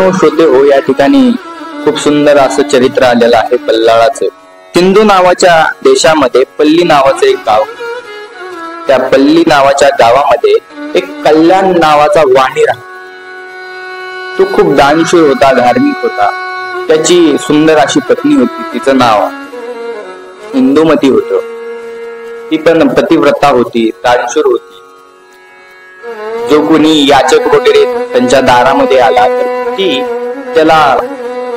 सज्जनो श्रोते हो, या ठिकाणी खूप सुंदर असं चरित्र आलेलं आहे बल्लाळाचं. सिंधू नावाच्या देशामध्ये पल्ली नावाचं एक गाव. त्या पल्ली नावाच्या गावामध्ये एक कल्याण नावाचा वाणी राहतो. तो खूप दानशूर होता, धार्मिक होता. त्याची सुंदर अशी पत्नी होती, तिचं नाव इंदुमती होतं. ती पण पतिव्रता होती, दानशूर होती. जो कोणी याचक वगैरे त्यांच्या दारामध्ये आला तर ती त्याला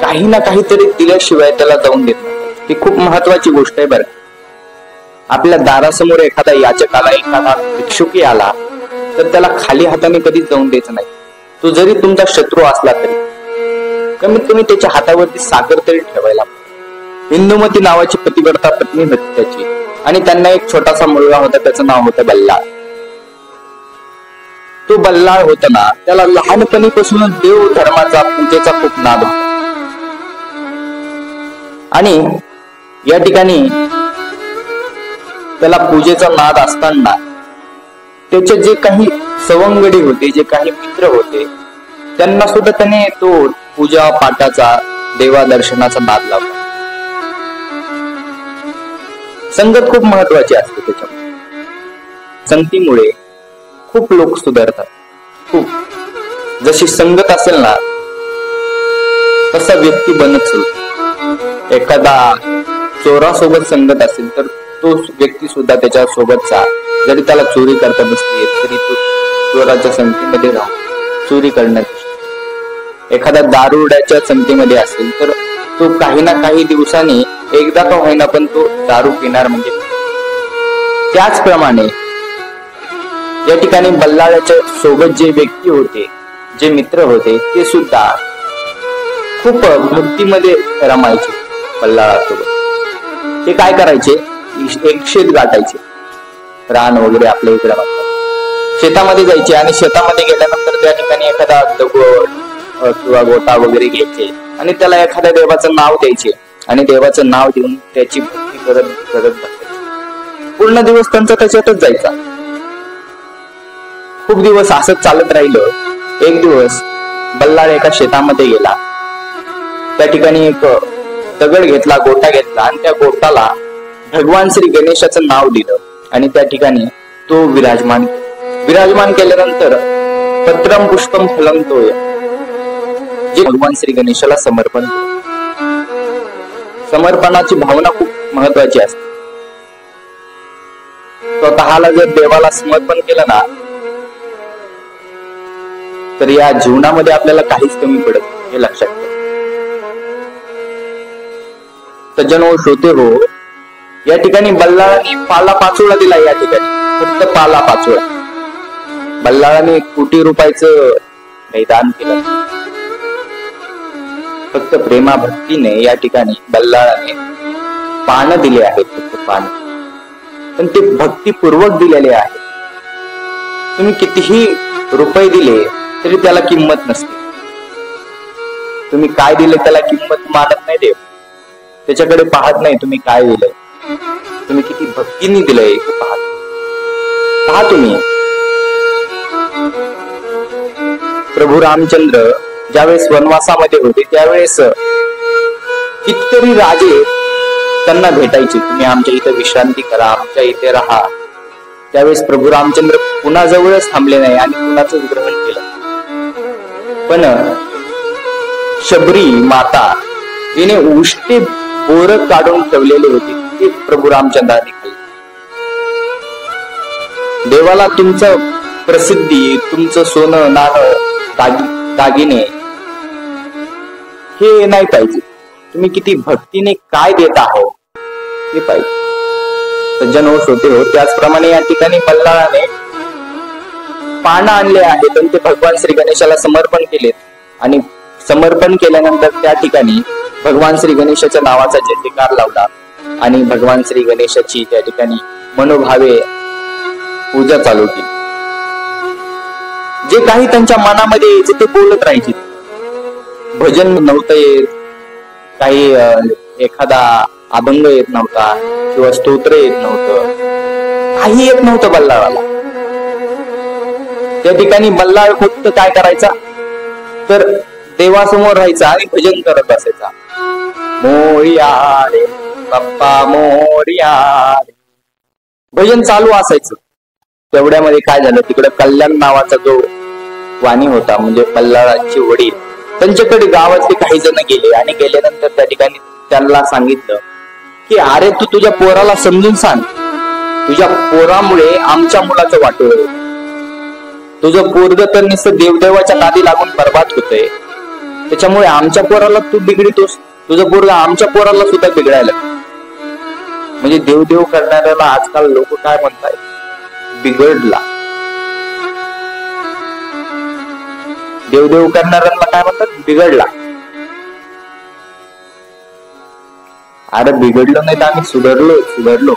काही ना काहीतरी दिल्याशिवाय त्याला जाऊन देत नाही. ती खूप महत्वाची गोष्ट आहे बरं. आपल्या दारासमोर एखादा याचक आला, एखादा भिक्षुकी आला तर त्याला खाली हाताने कधीच जाऊन द्यायचं नाही. तो जरी तुमचा शत्रू असला तरी कमीत कमी त्याच्या हातावरती साखर तरी ठेवायला. इंदुमती नावाची पतिव्रता पत्नी होती त्याची, आणि त्यांना एक छोटासा मुलगा होता, त्याचं नाव होतं बल्लाळ. तो बल्लाळ होता ना, त्याला लहानपणीपासूनच देव धर्माचा, पूजेचा खूप नाद होता. आणि या ठिकाणी त्याला पूजेचा नाद असताना त्याचे जे काही सवंगडी होते, जे काही मित्र होते, त्यांना सुद्धा त्याने तो पूजा पाठाचा, देवा दर्शनाचा नाद लावला. संगत खूप महत्वाची असते. त्याच्यामुळे संगतीमुळे खूप लोक सुधारतात. खूप जशी संगत असेल ना तसा व्यक्ती बनत चालतो. एखादा चोरासोबत संगत असेल तर तो व्यक्ती सुद्धा त्याच्या सोबतचा, जरी त्याला चोरी करता नसली तरी तो चोराच्या संगतीमध्ये राहून चोरी करण्यात. एखादा दारुड्याच्या संगतीमध्ये असेल तर तो काही ना काही दिवसांनी एकदा का होईना पण तो दारू पिणार. म्हणजे त्याचप्रमाणे या ठिकाणी बल्लाळाच्या सोबत जे व्यक्ती होते, जे मित्र होते, ते सुद्धा खूप भक्तीमध्ये रमायचे बल्लाळासोबत. ते काय करायचे, एक शेत गाठायचे, रान वगैरे आपल्या इकडे म्हणतात, शेतामध्ये जायचे आणि शेतामध्ये गेल्यानंतर त्या ठिकाणी एखादा दगड किंवा गोटा वगैरे घ्यायचे आणि त्याला एखाद्या देवाचं नाव द्यायचे आणि देवाचं नाव देऊन त्याची भक्ती करत करत बसायचे. पूर्ण दिवस त्यांचा त्याच्यातच जायचा. खूप दिवस असंच चालत राहिलं. एक दिवस बल्लाळ एका शेतामध्ये गेला. त्या ठिकाणी एक दगड घेतला, गोटा घेतला आणि त्या गोटाला भगवान श्री गणेशाचं नाव दिलं आणि त्या ठिकाणी तो विराजमान केल्यानंतर पत्रम पुष्पम फलम तोय, जे भगवान श्री गणेशाला समर्पण. समर्पणाची भावना खूप महत्वाची असते. स्वतःला जर देवाला समर्पण केलं ना तर या जीवनामध्ये आपल्याला काहीच कमी पडत, हे लक्षात ठेवा. सज्जनो श्रोते हो, या ठिकाणी बल्लाळाने पाला पाचोळा दिला. या ठिकाणी फक्त पाला पाचोळा. बल्लाळाने कोटी रुपयाचं मैदान केलं. फक्त प्रेमा भक्तीने या ठिकाणी बल्लाळाने पानं दिले आहेत. फक्त पानं, पण ते भक्तीपूर्वक दिलेले आहे. तुम्ही कितीही रुपये दिले तरी त्याला किंमत नसते. तुम्ही काय दिले त्याला किंमत मानत नाही देव. त्याच्याकडे पाहत नाही तुम्ही काय दिलंय, तुम्ही किती भक्तीने दिलंय हे पहा तुम्ही. प्रभू रामचंद्र ज्यावेळेस वनवासामध्ये होते त्यावेळेस कितीतरी राजे त्यांना भेटायचे, तुम्ही आमच्या इथे विश्रांती करा, आमच्या इथे राहा. त्यावेळेस प्रभू रामचंद्र कुणाजवळच थांबले नाही आणि कुणाचंच ग्रहण केलं. पण शबरी माता हिने उष्टे बोर काढून ठेवलेले होते, ते प्रभू रामचंद्राने खाल्ले. देवाला तुमचं प्रसिद्धी, तुमचं सोनं नाणं दागिने हे नाही पाहिजे. तुम्ही किती भक्तीने काय देत आहोत हे पाहिजे. सज्जन हो श्रोते हो, त्याचप्रमाणे या ठिकाणी बल्लाळाने पानं आणले आहेत आणि ते भगवान श्री गणेशाला समर्पण केलेत. आणि समर्पण केल्यानंतर त्या ठिकाणी भगवान श्री गणेशाच्या नावाचा जयकार लावला आणि भगवान श्री गणेशाची त्या ठिकाणी मनोभावे पूजा चालू केली. जे काही त्यांच्या मनामध्ये यायचे ते बोलत राहायचे. भजन नव्हतं येत, काही एखादा अभंग येत नव्हता किंवा स्तोत्र येत नव्हतं, काही येत नव्हतं बल्लाळाला. त्या ठिकाणी बल्लाळ फक्त काय करायचा तर देवासमोर राहायचा आणि भजन करत असायचा, मोरया रे बाप्पा मोरया रे. भजन चालू असायचं. तेवढ्यामध्ये काय झालं, तिकडे कल्याण नावाचा जो वाणी होता, म्हणजे बल्लाळांचे वडील, त्यांच्याकडे गावातले काही जण गेले आणि गेल्यानंतर त्या ठिकाणी त्यांना सांगितलं की अरे तू तुझ्या पोराला समजून सांग, तुझ्या पोरामुळे आमच्या मुलाचं वाटोळ होतं. तुझं पोरग तर नुसतं देवदेवाच्या नादी लागून बर्बाद होतंय, त्याच्यामुळे आमच्या पोराला तू बिघडितोस. तुझं पोरग आमच्या पोराला सुद्धा बिघडायला. म्हणजे देवदेव करणाऱ्याला आजकाल लोक काय म्हणताय, बिघडला. देवदेव करणाऱ्यांना काय म्हणतात, बिघडला. अरे बिघडलो नाही तर आम्ही सुधारलो.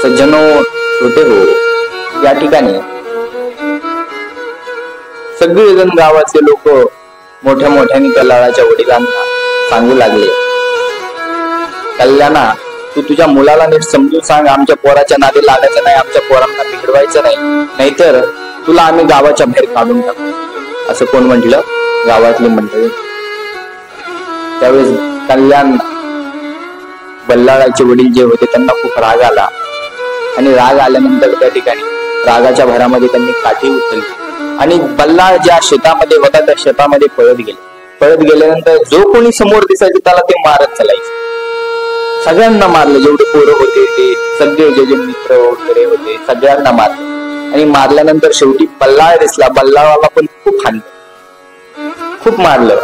सज्जनो श्रोते हो, या ठिकाणी सगळेजण गावाचे लोक मोठ्या मोठ्याने बल्लाळाच्या वडिलांना सांगू लागले, कल्याणा तू तुझ्या मुलाला नीट समजून सांग, आमच्या पोराच्या नादी लागायचं नाही, आमच्या पोरांना बिघडवायचं नाही, नाहीतर तुला आम्ही गावाच्या बाहेर काढून टाकू. असं कोण म्हटलं, गावातली मंडळी. त्यावेळेस कल्याण बल्लाळाचे वडील जे होते त्यांना खूप राग आला आणि राग आल्यानंतर त्या ठिकाणी रागाच्या भरामध्ये त्यांनी काठी उचलली आणि बल्लाळ ज्या शेतामध्ये होता त्या शेतामध्ये पळत गेल्यानंतर जो कोणी समोर दिसायचे त्याला ते मारत चालायचे. सगळ्यांना मारलं, जेवढे पोरं होते ते सगळे, जे मित्र वगैरे होते सगळ्यांना मारलं. आणि मारल्यानंतर शेवटी बल्लाळ दिसला. बल्लाळाला पण खूप हाणलं, खूप मारलं.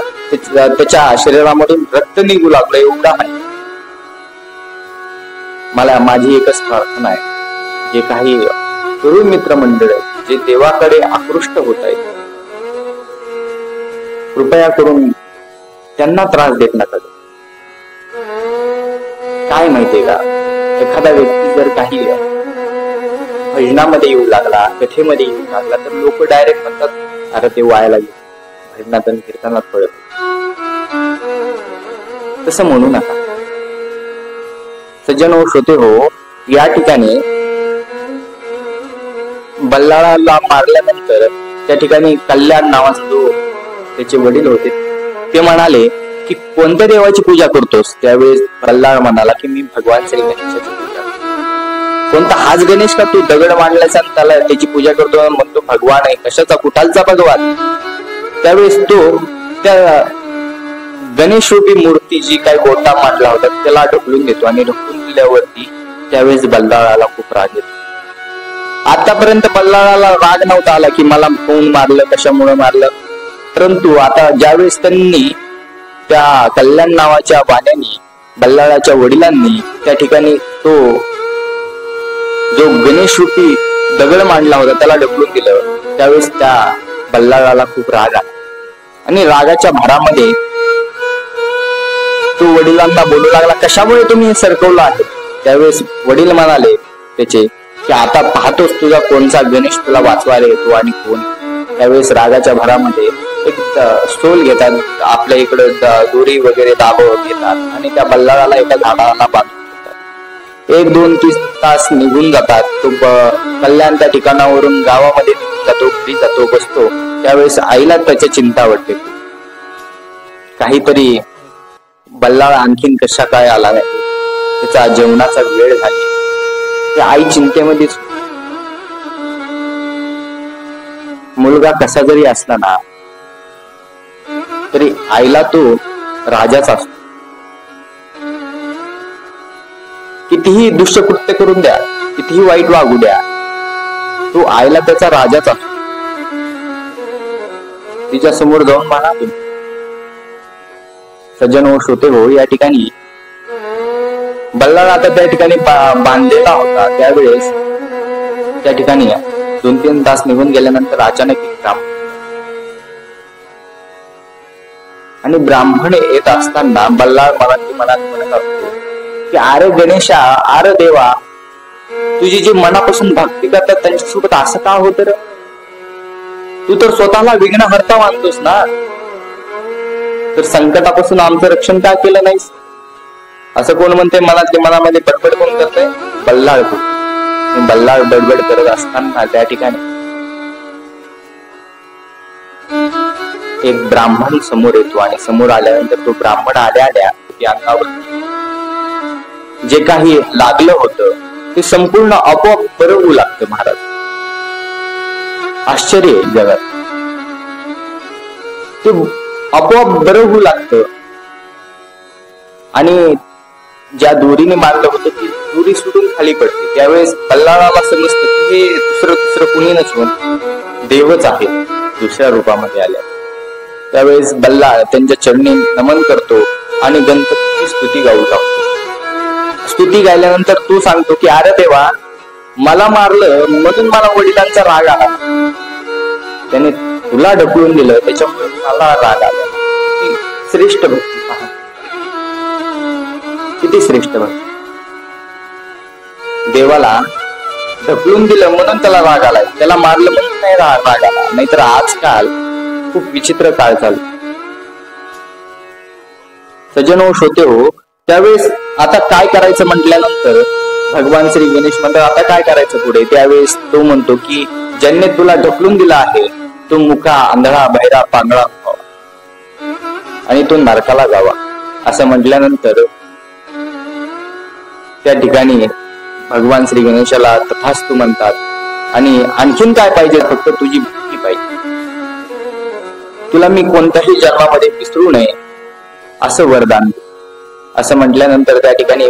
त्याच्या शरीरामधून रक्त निघू लागलं, एवढा हाणलं. मला माझी एकच प्रार्थना आहे, जे काही तरुण मित्र मंडळ आहेत, जे देवाकडे आकृष्ट होत आहेत, कृपया करून त्यांना त्रास देत नका. काय माहितीये का, एखादा व्यक्ती जर काही भजनामध्ये येऊ लागला, कथेमध्ये येऊ लागला, तर लोक डायरेक्ट म्हणतात, अरे ते वायाला गेले, भजनात आणि कीर्तनात पळत. तसं म्हणू नका. सज्जन हो, श्रोते हो, या ठिकाणी बल्लाळाला मारल्यानंतर त्या ठिकाणी कल्याण नावाचा जो त्याचे वडील होते ते म्हणाले की कोणत्या देवाची पूजा करतोस. त्यावेळेस बल्लाळ म्हणाला की मी भगवान श्री गणेशाची पूजा करतो. कोणता हाच गणेश का तू दगड मांडलायचा आणि त्याला त्याची पूजा करतो म्हणतो भगवान आहे, कशाचा कुठालचा भगवान. त्यावेळेस तो त्या गणेश रूपी मूर्ती जी काही गोटा मांडला होता त्याला ढकलून देतो आणि ढकलून दिल्यावरती त्यावेळेस बल्लाळाला खूप राग येतो. आतापर्यंत बल्लाळाला राग नव्हता आला की मला कोण मारलं, कशामुळे मारलं, परंतु आता ज्यावेळेस त्यांनी त्या कल्याण नावाच्या वाण्यानी बल्लाळाच्या वडिलांनी त्या ठिकाणी तो जो गणेश रूपी दगड मांडला होता त्याला ढकलून दिलं, त्यावेळेस त्या बल्लाळाला खूप राग आला आणि रागाच्या भरामध्ये तो वडिलांना बोलू लागला, कशामुळे तुम्ही हे सरकवलं आहे. त्यावेळेस वडील म्हणाले त्याचे की आता पाहतोस तुझा कोणचा गणेश तुला वाचवायला येतो आणि कोण. त्यावेळेस रागाच्या भरामध्ये एक स्टोल घेतात, आपल्या इकडे दोरी वगैरे दाबव घेतात आणि त्या बल्लाळाला एका झाडाला बांधून ठेवतात. 1-2-3 तास निघून जातात. तो कल्याण त्या ठिकाणावरून गावामध्ये जातो, घरी जातो, बसतो. त्यावेळेस आईला त्याची चिंता वाटते, काहीतरी बल्लाळ आणखीन कशा काय आला नाही, त्याचा जेवणाचा वेळ झाली. आई चिंतेमध्येच. मुलगा कसा जरी असला ना तरी आईला तो राजाच असतो. कितीही दुष्टकृत्य करून द्या, कितीही वाईट वागू द्या, तो आईला त्याचा राजाच असतो. तिच्या समोर जाऊन म्हणा तुम्ही. सज्जन हो, श्रोते हो, या ठिकाणी बल्लाळ आता त्या ठिकाणी बांधलेला होता. त्यावेळेस त्या ठिकाणी 2-3 तास निघून गेल्यानंतर अचानक एक ब्राह्मण आणि ब्राह्मण येत असताना बल्लाळ मनात म्हणत असतो की अरे गणेशा, अरे देवा, तुझी जी मनापासून भक्ती करतात त्यांच्यासोबत असं का होत रे. तू तर स्वतःला विघ्नहर्ता मानतोस ना, तर संकटापासून आमचं रक्षण का केलं नाहीस. असं कोण म्हणते, मनामध्ये बडबड कोण करतंय, बल्लाळ. बल्लाळ बडबड करत असताना त्या ठिकाणी एक ब्राह्मण समोर येतो आणि समोर आल्यानंतर तो ब्राह्मण आल्या त्या अंगावर जे काही लागलं होतं ते संपूर्ण आपोआप बरं होऊ लागतं. महाराज, आश्चर्य जगात, ते आपोआप बरं होऊ लागतं. आणि ज्या दोरीने मारलं होतं ती दोरी सुटून खाली पडते. त्यावेळेस बल्लाळाला समजतं की हे दुसरं कुणी नसून देवच आहे दुसऱ्या रूपामध्ये आल्या. त्यावेळेस बल्लाळ त्यांच्या चरणी नमन करतो आणि गणपतीची स्तुती गाऊ लागतो. स्तुती गायल्यानंतर तू सांगतो की अरे देवा, मला मारलं म्हणून मला वडिलांचा राग आला, त्याने तुला ढकलून दिलं त्याच्यामुळे मला राग आला. किती श्रेष्ठ भक्ती पहा, किती श्रेष्ठ भक्ती. देवाला ढकलून दिलं म्हणून त्याला राग आलाय, त्याला मारलं म्हणून नाही राग आला. नाहीतर आजकाल खूप विचित्र काळ चालू. सज्जनो, श्रोते हो, त्यावेळेस आता काय करायचं म्हटल्यानंतर भगवान श्री गणेश म्हणतात आता काय करायचं पुढे. त्यावेळेस तो म्हणतो की ज्यांनी तुला ढकलून दिला आहे तो मुका, आंधळा, बहिरा, पांगळा व्हावा आणि तो नरकाला जावा. असं म्हटल्यानंतर त्या ठिकाणी भगवान श्री गणेशाला तथास्तु म्हणतात आणि आणखीन काय पाहिजे, फक्त तुझी भक्ती पाहिजे, तुला मी कोणत्याही जन्मामध्ये विसरू नये असं वरदान. असं म्हटल्यानंतर त्या ठिकाणी